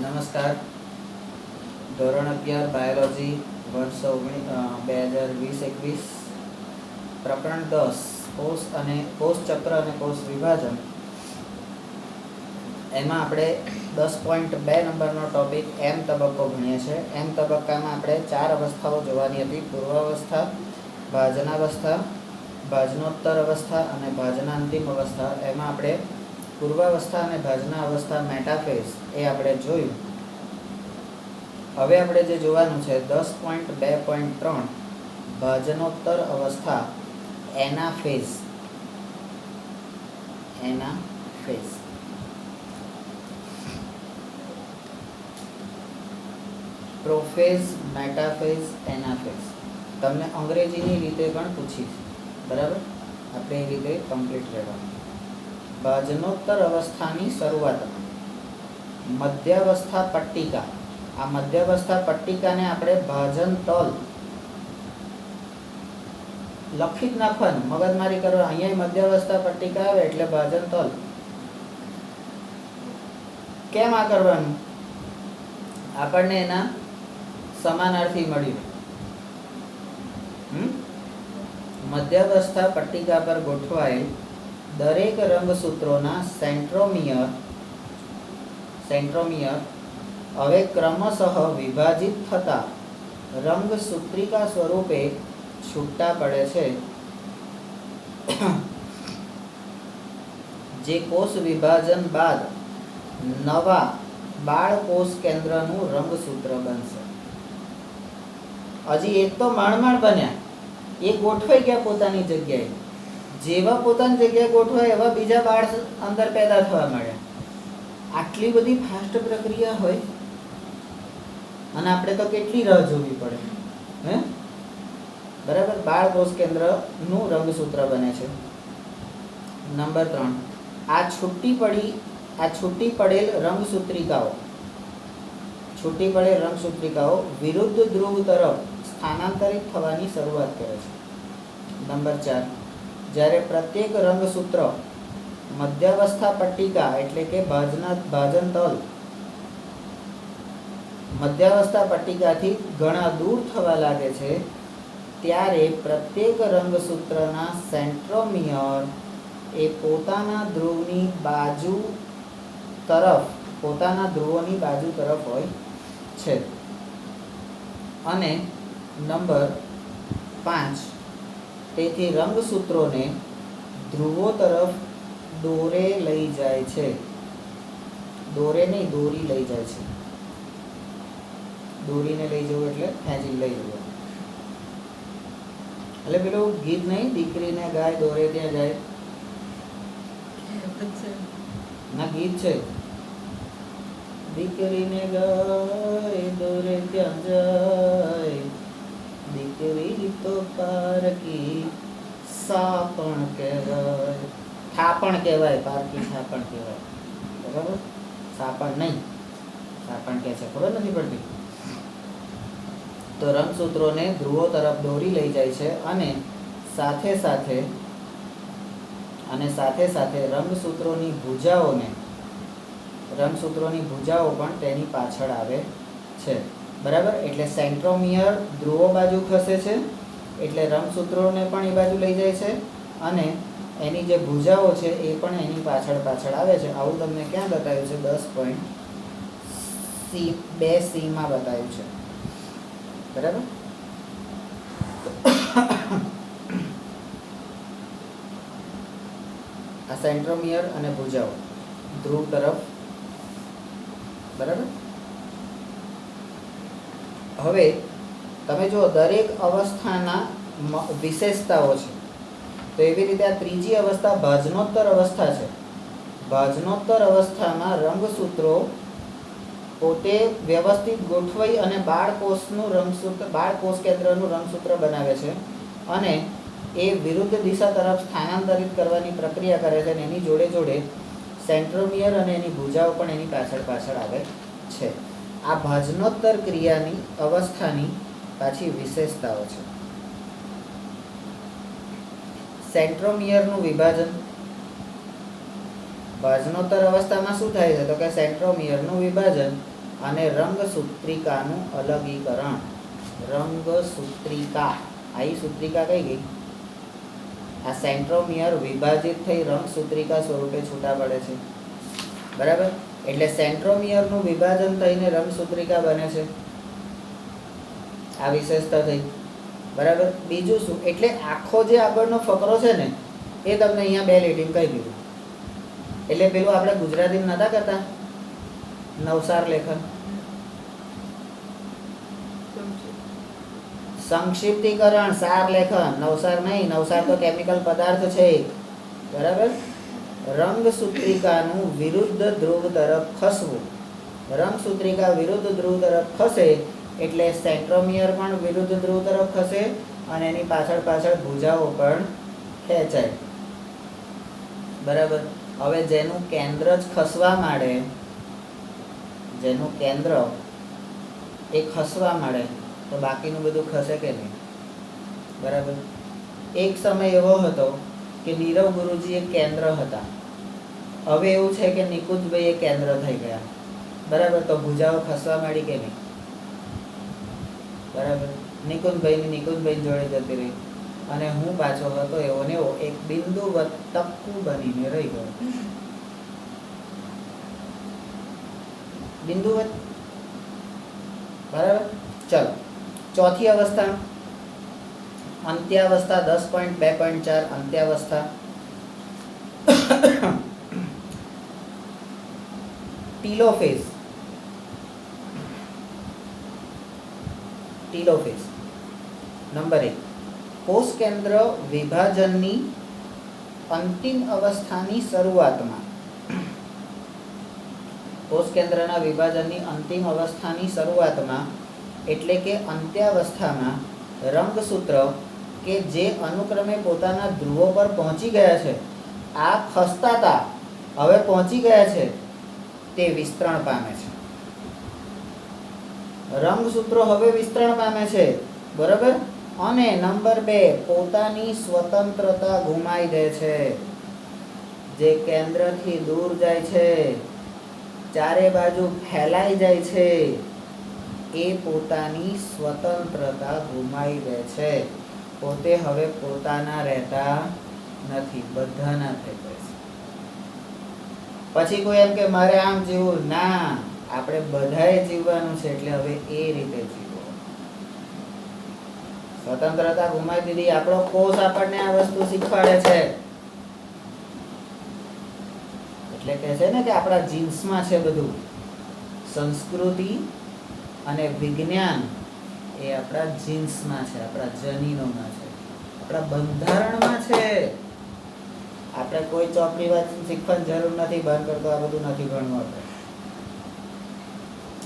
નમસ્કાર. ધોરણ 11 બાયોલોજી વર્ષ 2020-21 પ્રકરણ 10 કોષ અને કોષ ચક્ર અને કોષ વિભાજન. એમાં આપણે 10.2 નંબરનો ટોપિક એમ તબક્કો ભણીએ છીએ. એમ તબક્કામાં આપણે 4 અવસ્થાઓ જોવાની હતી: પૂર્વાવસ્થા, ભાજનાવસ્થા, ભાજનોત્તર અવસ્થા અને ભાજનાંતિમ અવસ્થા. એમાં આપણે પૂર્વાવસ્થા અને ભાજના અવસ્થા મેટાફેઝ એ આપણે જોયું. હવે આપણે જે જોવાનું છે 10.2.3 ભાજનોત્તર અવસ્થા એનાફેઝ. Prophase, metaphase, anaphase. તમને અંગ્રેજીની રીતે પણ પૂછીશ, બરાબર? આપણે એ રીતે કમ્પ્લીટ રહેવાનું. ભાજનોત્તર અવસ્થાની શરૂઆતમાં મધ્યાવસ્થા પટ્ટિકા. આ મધ્યાવસ્થા પટ્ટિકાને આપણે ભાજન તલ લખી જ નાખવાનું, મગજમારી કરવા. અહીંયા મધ્યાવસ્થા પટ્ટિકા આવે એટલે ભાજન તલ. કેમ આ કરવાનું? આપણને એના સમાનાર્થી મળ્યું. મધ્યાવસ્થા પટ્ટિકા પર ગોઠવાયેલ દરેક રંગસૂત્રોના સેન્ટ્રોમિયર હવે ક્રમશઃ વિભાજિત થતા રંગસૂત્રિકા સ્વરૂપે છૂટા પડે છે, જે કોષ વિભાજન બાદ નવા બાળ કોષ કેન્દ્રનું રંગસૂત્ર બનશે. હજી એક તો માણમાણ બન્યા, એ ગોઠવાઈ ગયા પોતાની જગ્યાએ. જેવા પોતાની જગ્યાએ ગોઠવાય એવા બીજા બાળ અંદર પેદા થવા માંડ્યા. આટલી બધી ફાસ્ટ પ્રક્રિયા હોય અને આપણે તો કેટલી રાહ જોવી પડે, હે? બરાબર. બાળ કોષ કેન્દ્રનું રંગસૂત્ર બને છે. નંબર 3, આ છૂટી પડેલ રંગસૂત્રિકાઓ વિરુદ્ધ ધ્રુવ તરફ સ્થાનાંતરિત થવાની શરૂઆત કરે છે. નંબર 4, જ્યારે પ્રત્યેક રંગસૂત્ર મધ્યાવસ્થા પટ્ટિકા એટલે કે ભાજનતલ મધ્યાવસ્થા પટ્ટિકાથી ઘણા દૂર થવા લાગે છે, ત્યારે પ્રત્યેક રંગસૂત્રના સેન્ટ્રોમિયર એ પોતાના ધ્રુવોની બાજુ તરફ હોય છે. અને નંબર 5, તેથી રંગસૂત્રોને ધ્રુવો તરફ દોરે લઈ જાય છે. દોરે નહીં, દોરી લઈ જાય છે. દોરીને લઈ જવું એટલે ખેંચી લઈ જવું. એટલે પેલું ગીત નહીં, દીકરીને ગાય દોરે ત્યાં જાય. ના, ગીત છે. દીકરીને ગાય દોરે ત્યાં જાય, દીકરી તો પારકી સાપણ કહેવાય. થાપણ કહેવાય, પારકી સાપણ કહેવાય. બરાબર? સાપણ નહીં, સાપણ કે છે, ખબર નથી પડતી. તો રંગસૂત્રોને ધ્રુવો તરફ દોરી લઈ જાય છે અને સાથે સાથે રંગસૂત્રોની ભુજાઓ પણ તેની પાછળ આવે છે. બરાબર? એટલે સેન્ટ્રોમિયર ધ્રુવો બાજુ ખસે છે, એટલે રંગસૂત્રોને પણ એ બાજુ લઈ જાય છે અને એની જે ભુજાઓ છે એ પણ એની પાછળ આવે છે. આવું તમને ક્યાં બતાવ્યું છે? 10.2c માં બતાવ્યું છે. બરાબર? આ સેન્ટ્રોમિયર અને ભુજાઓ ધ્રુવ તરફ. બરાબર? હવે તમે જો દરેક અવસ્થાના વિશેષતાઓ છે, તો એવી રીતે આ ત્રીજી અવસ્થા ભાજનોત્તર અવસ્થા છે. ભાજનોત્તર અવસ્થામાં રંગસૂત્રો પોતે વ્યવસ્થિત ગોઠવાઈ અને બાળ કોષ કેન્દ્રનું રંગસૂત્ર બનાવે છે અને એ વિરુદ્ધ દિશા તરફ સ્થાનાંતરિત કરવાની પ્રક્રિયા કરે છે. અને એની જોડે સેન્ટ્રોમિયર અને એની ભુજાઓ પણ એની પાછળ આવે છે. આ ભાજનોત્તર ક્રિયાની અવસ્થાની પાછી વિશેષતાઓ છે. સેન્ટ્રોમિયરનું વિભાજન. ભાજનોત્તર અવસ્થામાં શું થાય છે? તો કે સેન્ટ્રોમિયરનું વિભાજન અને રંગસૂત્રિકાનું અલગીકરણ. રંગસૂત્રિકા, આ સૂત્રિકા કઈ ગઈ? આ સેન્ટ્રોમિયર વિભાજિત થઈ રંગસૂત્રિકા સ્વરૂપે છૂટા પડે છે. બરાબર? એટલે સેન્ટ્રોમિયરનું વિભાજન થઈને રંગસૂત્રિકા બને છે. આ વિશેષતા થઈ. બરાબર? બીજું શું? એટલે આખો જે આગળનો ફકરો છે ને એ તમને અહીંયા 2 લીટીમાં કહી દીધું. એટલે પેલું આપણે ગુજરાતીમાં નતા કરતા નવસાર લેખન, સંક્ષિપ્તીકરણ, સાર લેખન. નવસાર નહીં, નવસાર તો કેમિકલ પદાર્થ છે. બરાબર? રંગસૂત્રિકાનું વિરુદ્ધ ધ્રુવ તરફ ખસવું. રંગસૂત્રિકા વિરુદ્ધ ધ્રુવ તરફ ખસે એટલે સેન્ટ્રોમિયર પણ વિરુદ્ધ ધ્રુવ તરફ ખસે અને એની પાછળ પાછળ ભુજાઓ પણ ખેંચાય. બરાબર? હવે જેનું કેન્દ્ર જ ખસવા માંડે, જેનું કેન્દ્ર એ ખસવા માંડે તો બાકીનું બધું ખસે કે નહીં? બરાબર? એક સમય એવો હતો કે નીરવ ગુરુજી એક કેન્દ્ર હતા. હવે એવું છે કે નિકુંજભાઈ એ કેન્દ્ર થઈ ગયા. બરાબર? તો ભુજાઓ ખસવા માંડી કે નહીં? બરાબર? નિકુંજભાઈ જોડે જતી રહી અને હું પાછો હતો એવો ને એવો એક બિંદુવત ટપકું બનીને રહી ગયો. બિંદુવત. બરાબર? ચલો, ચોથી અવસ્થા અંત્યાવસ્થા 10.2.4 અંત્યાવસ્થા. ટીલોફેઝ. ટીલોફેઝ નંબર 1. કોષ કેન્દ્ર વિભાજનની અંતિમ અવસ્થાની શરૂઆતમાં, કોષ કેન્દ્રના વિભાજનની અંતિમ અવસ્થાની શરૂઆતમાં એટલે કે અંત્યાવસ્થામાં રંગસૂત્ર કે જે અનુક્રમે પોતાના ધ્રુવો પર પહોંચી ગયા છે, આ ખસતા હતા હવે પહોંચી ગયા છે, તે વિસ્તરણ પામે છે. રંગસૂત્રો હવે વિસ્તરણ પામે છે. બરાબર? અને નંબર 2, પોતાની સ્વતંત્રતા ગુમાવી દે છે. જે કેન્દ્રથી દૂર જાય છે, ચારે બાજુ ફેલાઈ જાય છે, એ પોતાની સ્વતંત્રતા ગુમાવી દે છે. પોતે હવે પોતાના રહેતા નથી, બધાના થઈ જાય છે. પછી કોઈ એમ કે મારે આમ જીવવું, ના, આપણે બધાએ જીવવાનું છે એટલે હવે એ રીતે જીવો. સ્વતંત્રતા ગુમાવી દીધી. આપણો કોષ આપણને આ વસ્તુ શીખવાડે છે. એટલે કહે છે ને કે આપણા જીન્સમાં છે બધું. સંસ્કૃતિ અને વિજ્ઞાન એ આપણા જીન્સમાં છે, આપણા જનીનોમાં છે, આપણા બંધારણમાં છે. આપણે કોઈ ચોપડી વાંચીને શીખવાની જરૂર નથી. બંધ કરતો આ બધું નથી ભણવું. આપણે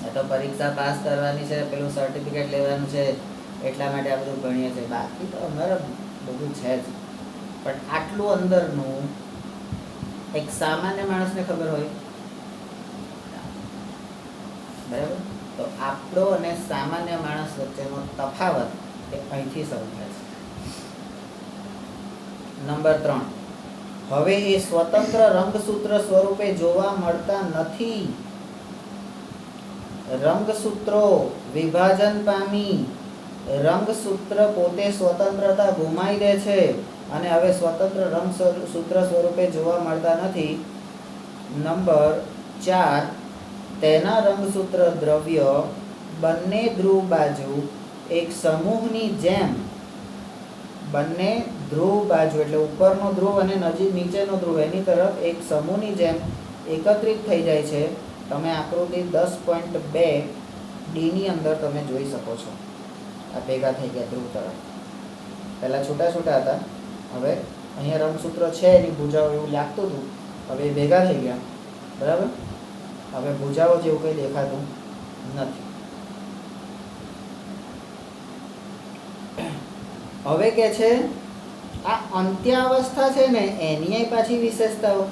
એ તો પરીક્ષા પાસ કરવાની છે, પેલું સર્ટિફિકેટ લેવાનું છે, એટલા માટે આ બધું ભણીએ છીએ. બાકી તો અમારે બધું છે જ. પણ આટલું અંદરનું એક સામાન્ય માણસને ખબર હોય. બરાબર? તો આપણો અને સામાન્ય માણસ વચ્ચેનો તફાવત એ અહીંથી શરૂ થાય છે. નંબર 3, હવે એ સ્વતંત્ર રંગસૂત્ર સ્વરૂપે જોવા મળતા નથી. રંગસૂત્રો વિભાજન પામી રંગસૂત્ર પોતે સ્વતંત્રતા ગુમાવી દે છે અને હવે સ્વતંત્ર રંગસૂત્ર સ્વરૂપે જોવા મળતા નથી. નંબર 4, તેના રંગસૂત્ર દ્રવ્ય બંને ધ્રુવ બાજુ એક સમૂહની જેમ, બંને ધ્રુવ બાજુ એટલે ઉપરનો ધ્રુવ અને નીચેનો ધ્રુવ એની તરફ એક સમૂહની જેમ એકત્રિત થઈ જાય છે. તમે આકૃતિ 10.2 ડીની અંદર તમે જોઈ શકો છો. આ ભેગા થઈ ગયા ધ્રુવ તરફ. પહેલાં છૂટા છૂટા હતા, હવે અહીંયા રંગસૂત્ર છે એની ભુજાઓ એવું લાગતું હતું, હવે એ ભેગા થઈ ગયા. બરાબર? હવે ભુજાઓ જેવું કંઈ દેખાતું નથી. હવે કે છે આ અંત્યાવસ્થા છે ને એની પાછી વિશેષતાઓ.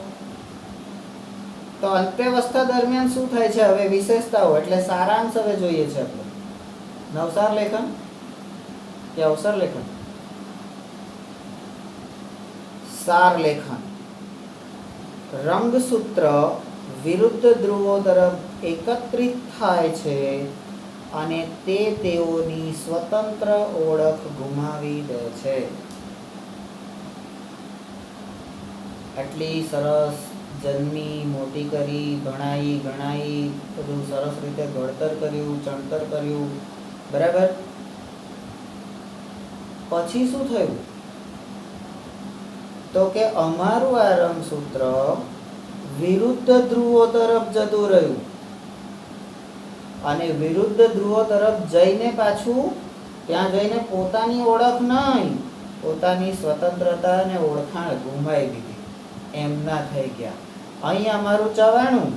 તો અંત્યાવસ્થા દરમિયાન શું થાય છે? હવે વિશેષતાઓ એટલે સારાંશ હવે જોઈએ છે આપણે. નવસાર લેખન કે અવસર લેખન? સાર લેખન. રંગસૂત્ર વિરુદ્ધ ધ્રુવો તરફ એકત્રિત થાય છે અને તે તેઓની સ્વતંત્ર ઓળખ ગુમાવી દે છે. આટલી સરસ જન્મી, મોટી કરી, ભણાઈ ગણાઈ, બધું સરસ રીતે ઘડતર કર્યું, ચણતર કર્યું, બરાબર. પછી શું થયું? તો કે અમારું આ રંગસૂત્ર વિરુદ્ધ ધ્રુવો તરફ જતું રહ્યું અને વિરુદ્ધ ધ્રુવો તરફ જઈને પાછું ત્યાં જઈને પોતાની ઓળખ નહીં, પોતાની સ્વતંત્રતા અને ઓળખાણ ગુમાવી દીધી. એમના થઈ ગયા. અહીં અમારું ચવાણું,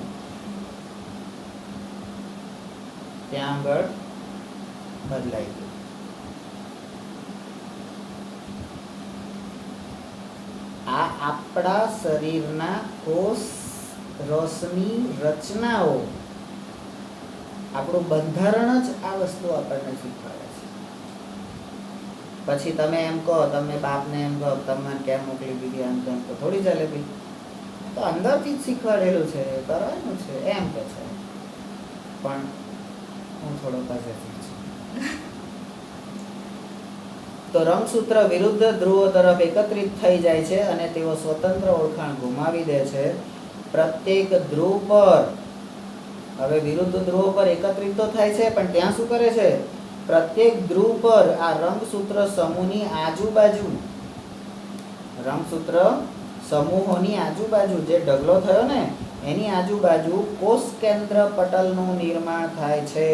ત્યાં આગળ બદલાઈ ગયું. આ આપણા શરીરના કોષ રસની રચનાઓ, આપણું બંધારણ જ આ વસ્તુ આપણને શીખવાડે છે. પછી તમે એમ કહો, તમે બાપને એમ કહો તમને કેમ મોકલી દીધી, આમ તેમ તો થોડી ચાલે ભાઈ. તો અંદરથી જ શીખવાડેલું છે, કરવાનું છે એમ કે છે. પણ હું થોડો પોઝિટિવ છું. તો રંગસૂત્ર વિરુદ્ધ ધ્રુવો તરફ એકત્રિત થઈ જાય છે અને તેઓ સ્વતંત્ર ઓળખાણ ગુમાવી દે છે. પ્રત્યેક ધ્રુવ પર, હવે વિરુદ્ધ ધ્રુવો પર એકત્રિત તો થાય છે, પણ ત્યાં શું કરે છે? પ્રત્યેક ધ્રુવ પર આ રંગસૂત્ર સમૂહની આજુબાજુ, રંગસૂત્ર સમૂહોની આજુબાજુ જે ઢગલો થયો ને એની આજુબાજુ કોષ કેન્દ્ર પટલનું નિર્માણ થાય છે.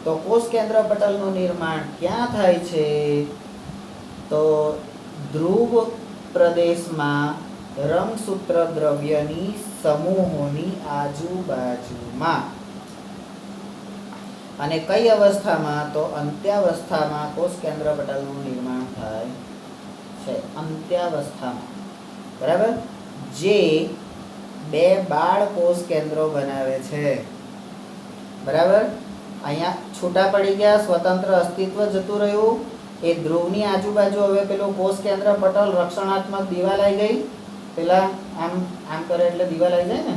તો કોષ કેન્દ્ર પટલનું નિર્માણ ક્યાં થાય છે? તો ધ્રુવ પ્રદેશમાં રંગસૂત્ર દ્રવ્યની સમૂહોની આજુબાજુમાં. અને કઈ અવસ્થામાં? તો અંત્યાવસ્થામાં કોષ કેન્દ્ર પટલનું નિર્માણ થાય છે. અંત્યાવસ્થામાં, બરાબર. જે બે બાળ કોષ કેન્દ્રો બનાવે છે, બરાબર. અહીંયા છૂટા પડી ગયા, સ્વતંત્ર અસ્તિત્વ જતું રહ્યું. એ ધ્રુવની આજુબાજુ હવે પેલું કોષ કેન્દ્ર પટલ રક્ષણાત્મક દિવાલ આવી ગઈ. પેલા આમ આમ કરે એટલે દિવાલ આવી જાય ને.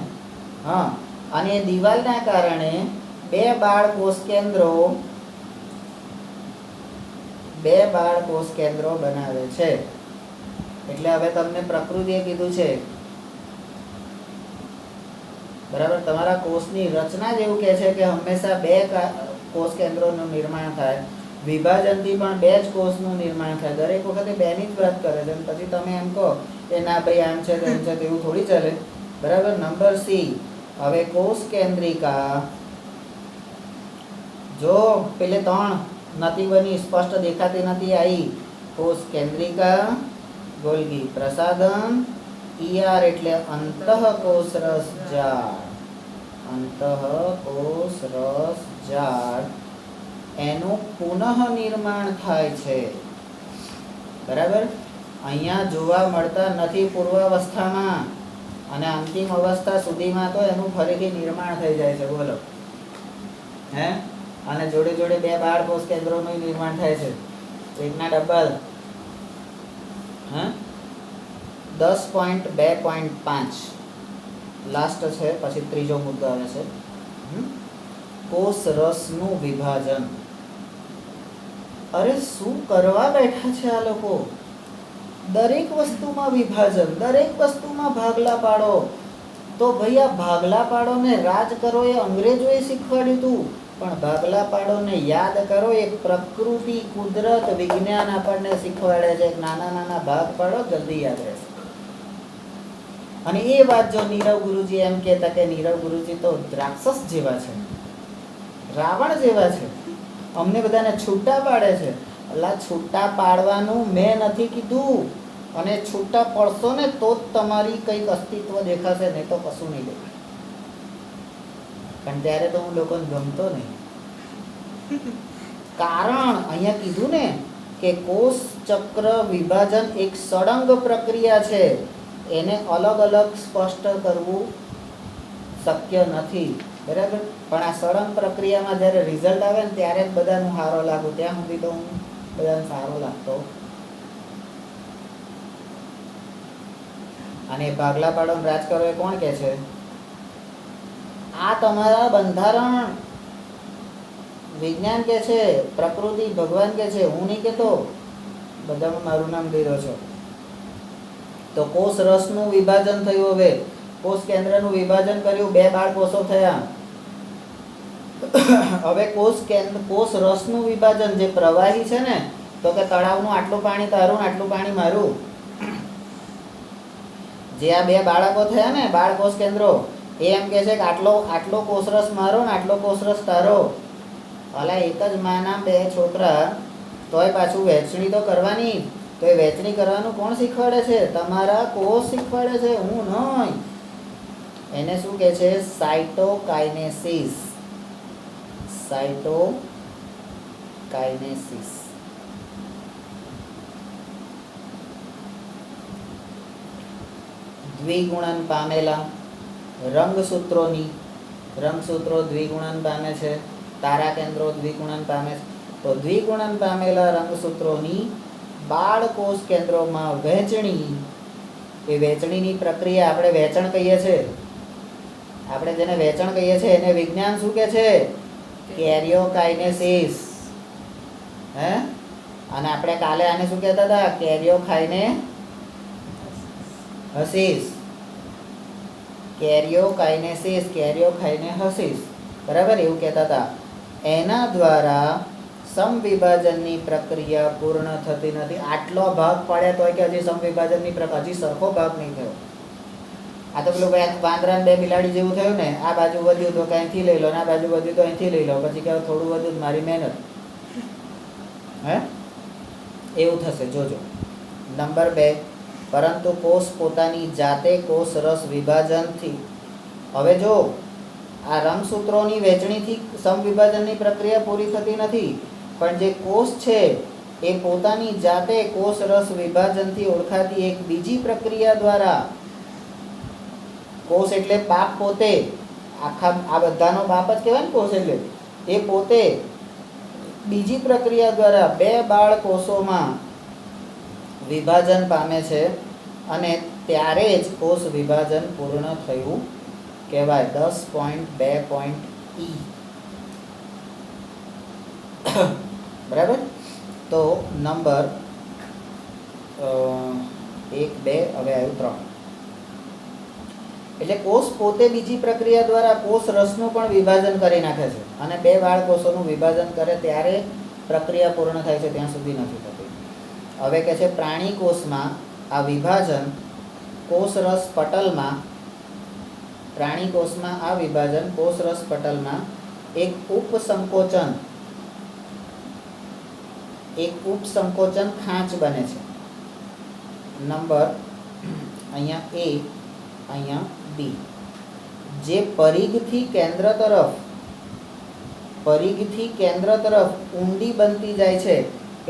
હા, અને એ દિવાલના કારણે બે બાળ કોષ કેન્દ્રો બનાવે છે. એટલે હવે તમને પ્રકૃતિએ કીધું છે, બરાબર. તમારા કોષની રચના જ એવું કહે છે કે હંમેશા બે કોષ કેન્દ્રોનું નિર્માણ થાય. વિભાજનથી પણ બે જ કોષનું નિર્માણ થાય. દરેક વખતે બેની જ વાત કરે છે. પછી તમે એમ કહો કે ના ભાઈ આમ છે તેમ છે, તેવું થોડી ચાલે, બરાબર. Number C. હવે કોષ કેન્દ્રિકા, જો પેલે 3 નથી બની, સ્પષ્ટ દેખાતી નથી આવી. કોષ કેન્દ્રિકા, ગોલ્ગી પ્રસાધન, ઈઆર એટલે અંતઃકોષ રસ જાળ, અંતઃકોષ રસ જાળ, એનું પુનઃ નિર્માણ થાય છે, બરાબર. અહીંયા જોવા મળતા નથી પૂર્વાવસ્થામાં, અને અંતિમ અવસ્થા સુધીમાં તો એનું ફરીથી નિર્માણ થઈ જાય છે. બોલો હે. અને જોડે જોડે બે બાળ કોષ કેન્દ્રોનું નિર્માણ થાય છે. એકના ડબલ. હા, 10.2.5 લાસ્ટ છે. પછી ત્રીજો મુદ્દો આવે છે કોષ રસનું વિભાજન. અરે શું કરવા બેઠા છે આ લોકો? દરેક વસ્તુમાં વિભાજન, દરેક વસ્તુમાં ભાગલા પાડો. તો ભાઈ આ ભાગલા પાડો ને રાજ કરો એ અંગ્રેજોએ શીખવાડ્યું હતું, પણ ભાગલા પાડો ને યાદ કરો એ પ્રકૃતિ, કુદરત, વિજ્ઞાન આપણને શીખવાડે છે. નાના નાના ભાગ પાડો, જલ્દી યાદ રહેશે. અને એ વાત જો નીરવ ગુરુજી એમ કહેતા કે નીરવ ગુરુજી તો રાક્ષસ જેવા છે, રાવણ જેવા છે, અમને બધાને છૂટા પાડે છે. અલા, છૂટા પાડવાનું મેં નથી કીધું, અને છૂટા પડશો ને તો જ તમારી કંઈક અસ્તિત્વ દેખાશે, નહીં તો કશું નહીં દેખાય. પણ ત્યારે તો હું લોકોને ગમતો નહીં. કારણ અહીંયા કીધું ને કે કોષ ચક્ર વિભાજન એક સળંગ પ્રક્રિયા છે, એને અલગ અલગ સ્પષ્ટ કરવું શક્ય નથી, બરાબર. પણ આ સળંગ પ્રક્રિયામાં જ્યારે રિઝલ્ટ આવે ને ત્યારે જ બધાનું સારો લાગુ. ત્યાં સુધી તો હું બધાને સારો લાગતો. અને ભાગલા પાડો રાજ કરો એ કોણ કહે છે? આ તમારા બંધારણ વિજ્ઞાન કે છે, પ્રકૃતિ ભગવાન કે છે, હું નહીં કહેતો. બધામાં મારું નામ દઈ રહ્યો છો. તો કોષ રસનું વિભાજન થયું. હવે કોષ કેન્દ્રનું વિભાજન કર્યું, 2 બાળકોષો થયા. હવે કોષ રસનું વિભાજન જે પ્રવાહી છે ને, તો કે તળાવનું આટલું પાણી તારું ને આટલું પાણી મારું. જે આ 2 બાળકો થયા ને, બાળકોષ કેન્દ્રો, એ એમ કે છે કે આટલો કોષરસ મારો ને આટલો કોષરસ તારો. અલા એક જ માના 2 છોકરા, તોય પાછું વહેંચણી તો કરવાની. તો એ વહેંચણી કરવાનું કોણ શીખવાડે છે? તમારા કોષ શીખવાડે છે, હું નહીં. એને શું કહે છે? સાઇટોકાઇનેસિસ. સાઇટોકાઇનેસિસ. દ્વિગુણન પામેલા રંગસૂત્રો દ્વિગુણન પામે છે, તારા કેન્દ્રો દ્વિગુણન પામે છે. તો દ્વિગુણન પામેલા રંગસૂત્રોની બાળકોષ કેન્દ્રોમાં વહેંચણી. એ વહેંચણીની પ્રક્રિયા આપણે વહેંચણ કહીએ છીએ. આપણે જેને વહેંચણ કહીએ છીએ એને વિજ્ઞાન શું કહે છે? કેરિયોકાઇનેસિસ. હે? અને આપણે કાલે આને શું કહેતા હતા? કેરિયોકાઇનેસિસ. કેરિયોકાઇનેસિસ, બરાબર, એવું કહેતા હતા. એના દ્વારા સમવિભાજનની પ્રક્રિયા પૂર્ણ થતી નથી. આટલો ભાગ પડ્યા તોય કે હજી સમવિભાજનની પ્રક્રિયા, હજી સરખો ભાગ નહીં થયો. આ તો પેલું વાંદરા ને 2 બિલાડી જેવું થયું ને. આ બાજુ વધ્યું તો અહીંથી લઈ લો, ને આ બાજુ વધ્યું તો અહીંથી લઈ લો. પછી કહેવાય થોડું વધ્યું મારી મહેનત. હે? એવું થશે, જોજો. નંબર 2, પરંતુ કોષ પોતાની જાતે કોષ રસ વિભાજનથી. હવે જો આ રંગસૂત્રોની વહેંચણીથી સમવિભાજનની પ્રક્રિયા પૂરી થતી નથી, પણ જે કોષ છે એ પોતાની જાતે કોષ રસ વિભાજનથી ઓળખાતી એક બીજી પ્રક્રિયા દ્વારા, કોષ એટલે બાપ પોતે, આ બધાનો બાપ જ કહેવાય ને કોષ એટલે, એ પોતે બીજી પ્રક્રિયા દ્વારા 2 બાળકોષોમાં વિભાજન પામે છે, અને ત્યારે જ કોષ વિભાજન પૂર્ણ થયું કહેવાય. 10.2.E. બરાબર. તો નંબર 1, 2, હવે આવ્યું 3. એટલે કોષ પોતે બીજી પ્રક્રિયા દ્વારા કોષ રસનું પણ વિભાજન કરી નાખે છે, અને 2 બાળકોષોનું વિભાજન કરે ત્યારે પ્રક્રિયા પૂર્ણ થાય છે, ત્યાં સુધી નથી થતી. હવે કે છે પ્રાણી કોષમાં આ વિભાજન કોષરસ પટલમાં, પ્રાણી કોષમાં આ વિભાજન કોષરસ પટલમાં એક ઉપસંકોચન ખાંચ બને છે. નંબર અહીંયા A, અહીંયા B, જે પરિઘથી કેન્દ્ર તરફ ઊંડી બનતી જાય છે.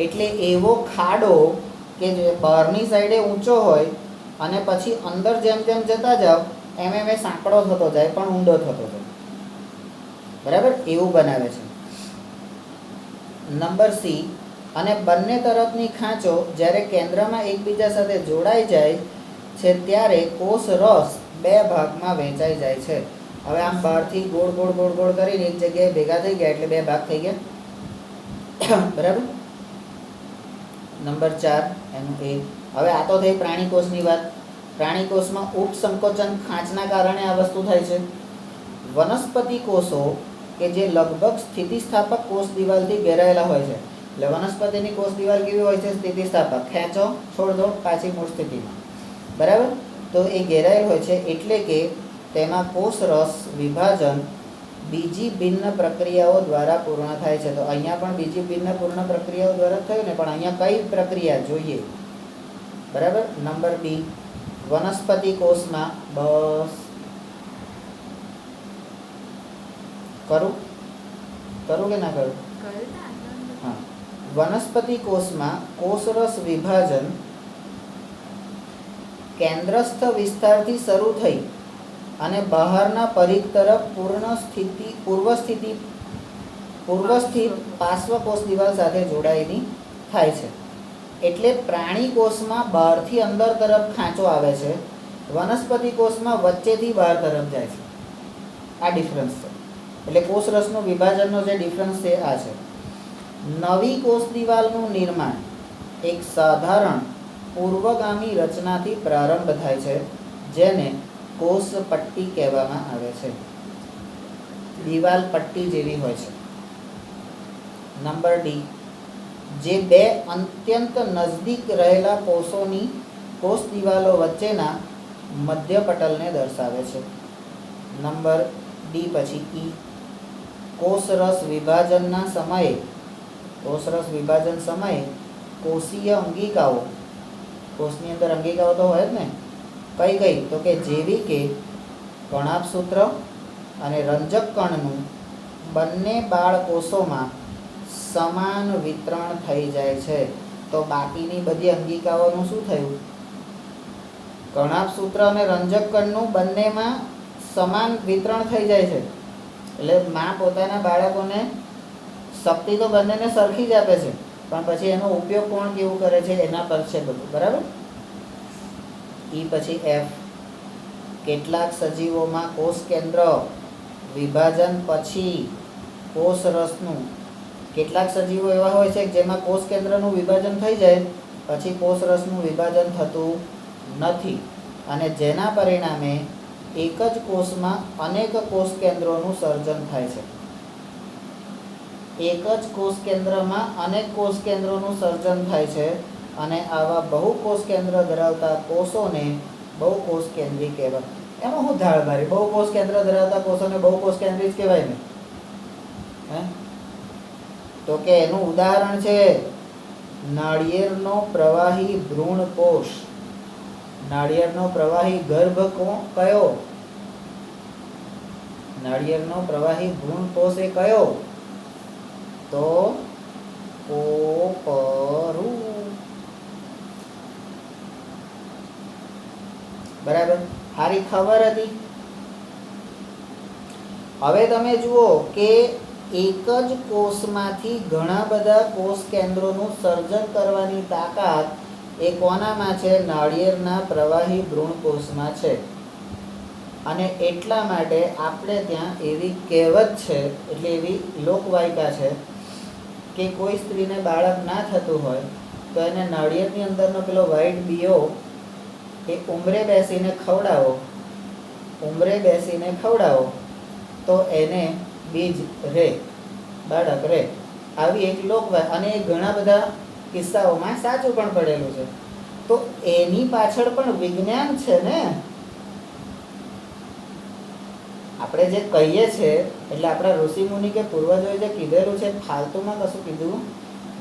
એટલે એવો ખાડો કે જે બહારની સાઈડે ઊંચો હોય અને પછી અંદર જેમ જેમ જતા જાવ એમ એ સાંકડો થતો જાય, પણ ઊંડો થતો જાય. બરાબર, એવું બનાવે છે. નંબર C, અને બંને તરફની ખાંચો જ્યારે કેન્દ્રમાં એકબીજા સાથે જોડાઈ જાય છે ત્યારે કોષ રસ 2 ભાગમાં વહેંચાઈ જાય છે. હવે આમ બહારથી ગોળ ગોળ ગોળ ગોળ કરીને એક જગ્યાએ ભેગા થઈ ગયા એટલે 2 ભાગ થઈ ગયા. બરાબર. નંબર 4 એનું A. હવે આ તો થઈ પ્રાણી કોષની વાત. પ્રાણી કોષમાં ઉપસંકોચન ખાંચના કારણે આ વસ્તુ થાય છે. વનસ્પતિ કોષો કે જે લગભગ સ્થિતિસ્થાપક કોષ દિવાલથી ઘેરાયેલા હોય છે. એટલે વનસ્પતિની કોષ દિવાલ કેવી હોય છે? સ્થિતિસ્થાપક. ખેંચો, છોડ દો, પાછી મૂળ સ્થિતિમાં. બરાબર. તો એ ઘેરાયેલ હોય છે, એટલે કે તેમાં કોષ રસ વિભાજન બીજી ભિન્ન પ્રક્રિયાઓ દ્વારા પૂર્ણ થાય છે. તો અહીંયા પણ બીજી ભિન્ન પૂર્ણ પ્રક્રિયાઓ દ્વારા થયું ને, પણ અહીંયા કઈ પ્રક્રિયા જોઈએ? બરાબર. નંબર B, વનસ્પતિ કોષમાં, બસ કરું કે ના કરું? હા. વનસ્પતિ કોષમાં કોષરસ વિભાજન કેન્દ્રસ્થ વિસ્તારથી શરૂ થઈ અને બહારના પરિઘ તરફ પૂર્વસ્થિત પાર્શ્વકોષ દિવાલ સાથે જોડાયેલી થાય છે. એટલે પ્રાણી કોષમાં બહારથી અંદર તરફ ખાંચો આવે છે, વનસ્પતિ કોષમાં વચ્ચેથી બહાર તરફ જાય છે. આ ડિફરન્સ છે. એટલે કોષરસનું વિભાજનનો જે ડિફરન્સ છે આ છે. નવી કોષ દિવાલનું નિર્માણ એક સાધારણ પૂર્વગામી રચનાથી પ્રારંભ થાય છે, જેને કોષ પટ્ટી કહેવામાં આવે છે. દિવાલ પટ્ટી જેવી હોય છે. નંબર ડી, જે બે અત્યંત નજદીક રહેલા કોષોની કોષ દિવાલો વચ્ચેના મધ્ય પટલને દર્શાવે છે. નંબર ડી પછી ઈ, કોષરસ વિભાજનના સમયે કોષરસ વિભાજન સમયે કોષીય અંગિકાઓ, કોષની અંદર અંગિકાઓ તો હોય જ ને, કઈ કઈ તો કે જેવી કે કણાભસૂત્ર અને રંજક કણનું બંને બાળકોષોમાં સમાન વિતરણ થઈ જાય છે. તો બાકીની બધી અંગિકાઓનું શું થયું? કણાભસૂત્ર અને રંજક કણનું બંનેમાં સમાન વિતરણ થઈ જાય છે. એટલે માં પોતાના બાળકોને શક્તિ તો બંનેને સરખી જ આપે છે, પણ પછી એનો ઉપયોગ કોણ કેવું કરે છે એના પર છે બધું. બરાબર. ઈ પછી એફ, કેટલાક સજીવોમાં કોષ કેન્દ્ર વિભાજન પછી કોષરસનું, કેટલાક સજીવો એવા હોય છે જેમાં કોષ કેન્દ્રનું વિભાજન થઈ જાય પછી કોષરસનું વિભાજન થતું નથી, અને જેના પરિણામે એક જ કોષમાં અનેક કોષ કેન્દ્રોનું સર્જન થાય છે. એક જ કોષ કેન્દ્રમાં અનેક કોષ કેન્દ્રોનું સર્જન થાય છે, અને આવા બહુકોષ કેન્દ્ર ધરાવતા કોષોને બહુકોષ કેન્દ્રી કહેવાય. એમાં હું ધાળ ભારી, બહુકોષ કેન્દ્ર ધરાવતા કોષોને બહુકોષ કેન્દ્રી જ કહેવાય ને. તો કે એનું ઉદાહરણ છે નાળિયેરનો પ્રવાહી ભ્રૂણ કોષ. નાળિયેરનો પ્રવાહી ગર્ભ કયો? નાળિયેરનો પ્રવાહી ભ્રૂણ કોષ એ કયો? તો કોપરું. બરાબર. સારી ખબર હતી. હવે તમે જુઓ કે એક જ કોષમાંથી ઘણા બધા કોષ કેન્દ્રોનું સર્જન કરવાની તાકાત એ કોનામાં છે? નાળિયેરના પ્રવાહી ભ્રૂણ કોષમાં છે. અને એટલા માટે આપણે ત્યાં એવી કહેવત છે, એટલે એવી લોકવાયકા છે કે કોઈ સ્ત્રીને બાળક ના થતું હોય તો એને નાળિયેરની અંદરનો પેલો વ્હાઈટ બીઓ એ ઉંમરે બેસીને ખવડાવો તો એને બીજ રે, બાળક રે. આવી એક લોકવાયકા, અને એ ઘણા બધા કિસ્સાઓમાં સાચું પણ પડેલું છે. તો એની પાછળ પણ વિજ્ઞાન છે ને. આપણે જે કહીએ છીએ એટલે આપણા ઋષિમુનિ કે પૂર્વજોએ જે કીધેલું છે ફાલતુમાં કશું કીધું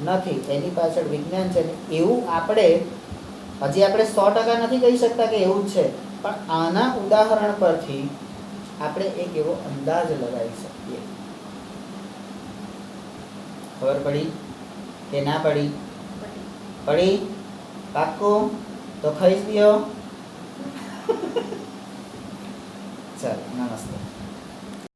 નથી. એની પાછળ વિજ્ઞાન છે. એવું આપણે હજી આપણે 100% નથી કહી શકતા કે એવું જ છે, પણ આના ઉદાહરણ પરથી આપણે એક એવો અંદાજ લગાવી શકીએ. ખબર પડી કે ના પડી? પડી. પાક્કું? તો ખાઈ દો. ચાલો, નમસ્તે.